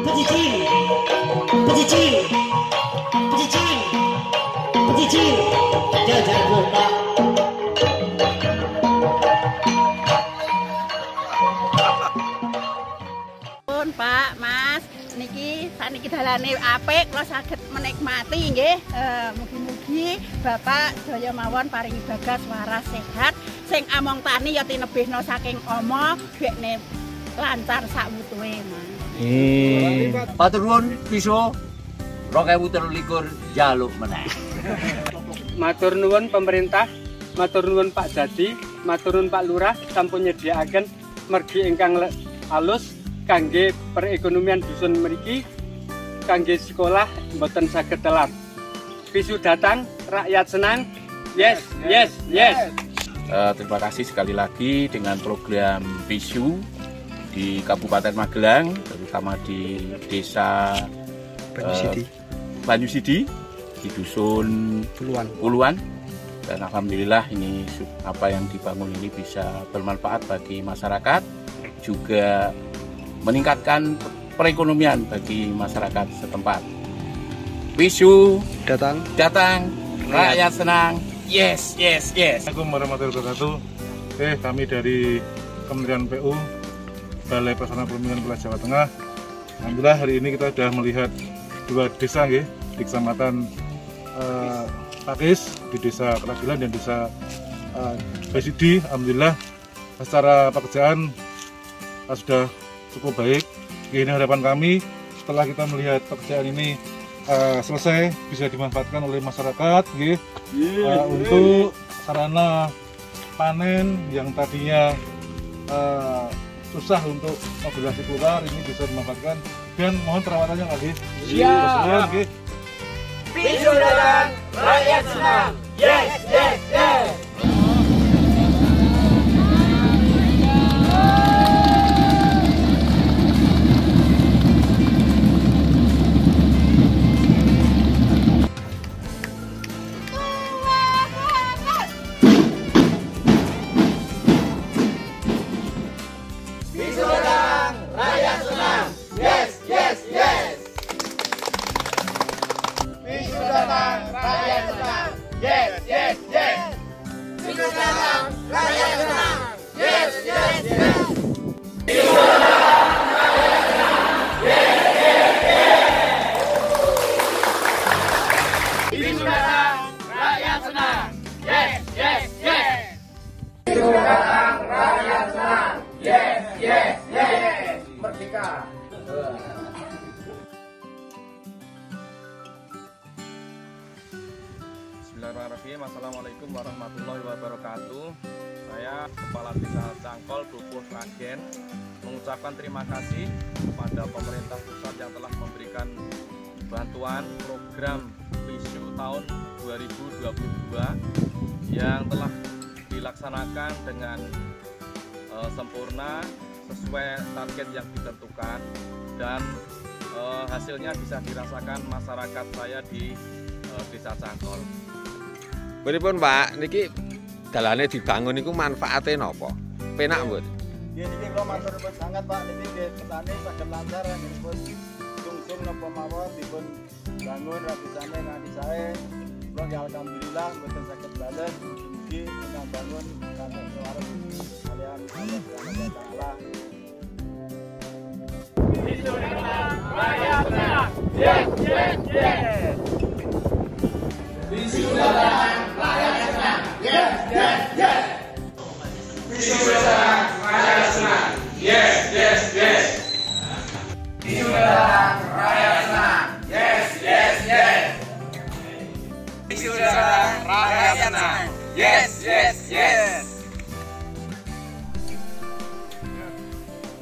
Pecicil, pecicil, pecicil, pecicil, jajan botak. Pun Pak, Mas, niki saniki dalane apik, kula saged menikmati nggih. Mugi-mugi Bapak daya mawon paringi bagas waras sehat, sing among tani ya tinebihna saking ama, gekne lancar sakwutuhe, Mas. Matur nuwun bisa 2023 jaluk meneh. Matur nuwun pemerintah, matur nuwun Pak Dadi, matur nuwun Pak Lurah sampun nyediakaken mergi ingkang alus kangge perekonomian dusun mriki, kangge sekolah mboten saged telat. Bisu datang, rakyat senang. Yes, yes, yes. Terima kasih sekali lagi dengan program Bisu di Kabupaten Magelang, terutama di desa Banyusidi di dusun Puluhan. Dan alhamdulillah ini apa yang dibangun ini bisa bermanfaat bagi masyarakat, juga meningkatkan perekonomian bagi masyarakat setempat. Bisu datang, rakyat senang. Yes, yes, yes. Assalamualaikum warahmatullahi wabarakatuh. Kami dari Kementerian PU Balai Pelaksanaan Pemilihan Wilayah Jawa Tengah. Alhamdulillah hari ini kita sudah melihat dua desa di Kecamatan Pakis, di Desa Keragilan dan Desa Basidi. Alhamdulillah secara pekerjaan sudah cukup baik. Ini harapan kami setelah kita melihat pekerjaan ini selesai bisa dimanfaatkan oleh masyarakat untuk sarana panen yang tadinya susah untuk mobilisasi keluar, ini bisa dimanfaatkan dan mohon perawatannya lagi. Siap. Bisu datang, rakyat senang. Yes, yes, yes. Bismillahirrahmanirrahim. Assalamualaikum warahmatullahi wabarakatuh. Saya Kepala Desa Cangkol, Dukuh Ragen, mengucapkan terima kasih kepada pemerintah pusat yang telah memberikan bantuan program Bisu tahun 2022 yang telah dilaksanakan dengan sempurna sesuai target yang ditentukan, dan hasilnya bisa dirasakan masyarakat saya di Desa Cangkol. Beripun Pak, niki dalane dibangun niku manfaate napa? Penak mboten? Nggih niki kula matur nuwun sangat Pak, niki nggih petani saged lancar nipun sungsung napa mawon dipun bangun rapisane nganti sae. Kula nggih alhamdulillah mboten saged bales, mugi ingkang bangun kanthi waras kalian Allah Subhanahu wa taala. Bisu datang, rakyat senang. Yes, yes, yes. Bisu datang, rakyat senang. Yes, yes, yes. Bisu datang, rakyat senang. Yes, yes, yes. Bisu datang, rakyat senang. Yes, yes, yes. Bisu datang, rakyat senang. Yes, yes, yes.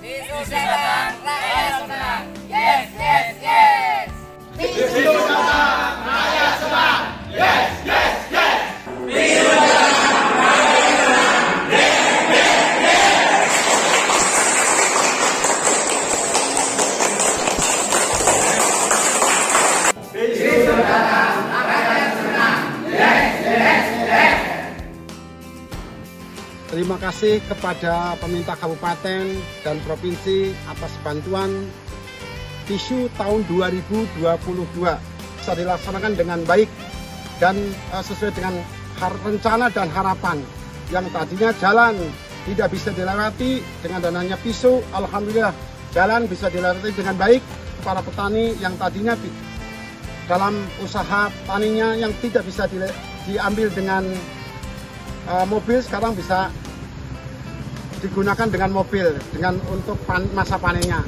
Bisu datang, rakyat senang. Yes, yes, yes. Bisu datang, rakyat senang. Yes, yes, yes. Bisu datang, rakyat senang. Yes, yes, yes. Bisu datang, rakyat senang. Yes, yes, yes. Terima kasih kepada pemerintah kabupaten dan provinsi atas bantuan Visu tahun 2022 bisa dilaksanakan dengan baik dan sesuai dengan rencana dan harapan. Yang tadinya jalan tidak bisa dilewati, dengan dananya Visu, alhamdulillah jalan bisa dilewati dengan baik. Para petani yang tadinya dalam usaha taninya yang tidak bisa diambil dengan mobil, sekarang bisa digunakan dengan mobil untuk masa panennya.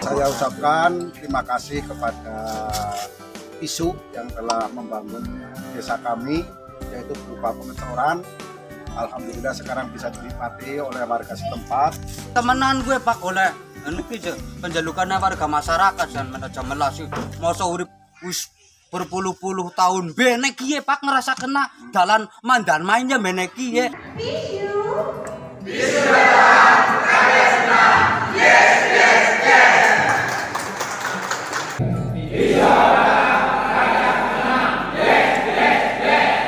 Saya ucapkan terima kasih kepada Visu yang telah membangun desa kami, yaitu berupa pengecoran. Alhamdulillah sekarang bisa dinikmati oleh warga setempat. Temenan gue Pak oleh penjalukannya warga masyarakat dan menaja melasi masa urip wis berpuluh-puluh tahun beneki ya Pak ngerasa kena dalan mandan mainnya beneki ya. Visu datang, rakyat senang. Yes, yes, yes. Visu datang, rakyat senang. Yes, yes, yes.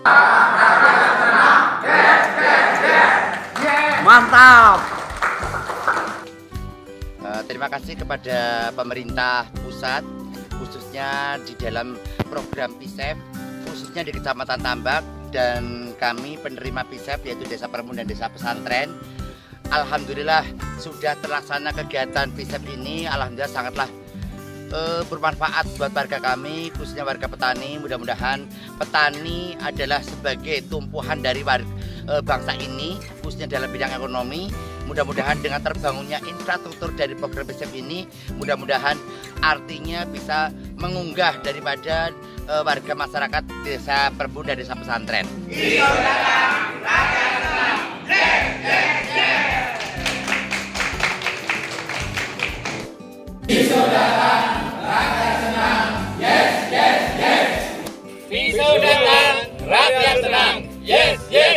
Rakyat senang. Yes, yes, yes. Mantap. Terima kasih kepada pemerintah pusat, khususnya di dalam program PISEF, khususnya di Kecamatan Tambak, dan kami penerima PISEF yaitu Desa Permun dan Desa Pesantren. Alhamdulillah sudah terlaksana kegiatan PISEF ini, alhamdulillah sangatlah bermanfaat buat warga kami, khususnya warga petani. Mudah-mudahan petani adalah sebagai tumpuan dari bangsa ini, khususnya dalam bidang ekonomi. Mudah-mudahan dengan terbangunnya infrastruktur dari program PISEF ini, mudah-mudahan artinya bisa mengunggah daripada warga masyarakat Desa Permun dan Desa Pesantren. Visu datang, rakyat senang. Yes, yes, yes. Visu datang, rakyat senang. Yes, yes, yes. Visu datang, rakyat senang. Yes, yes.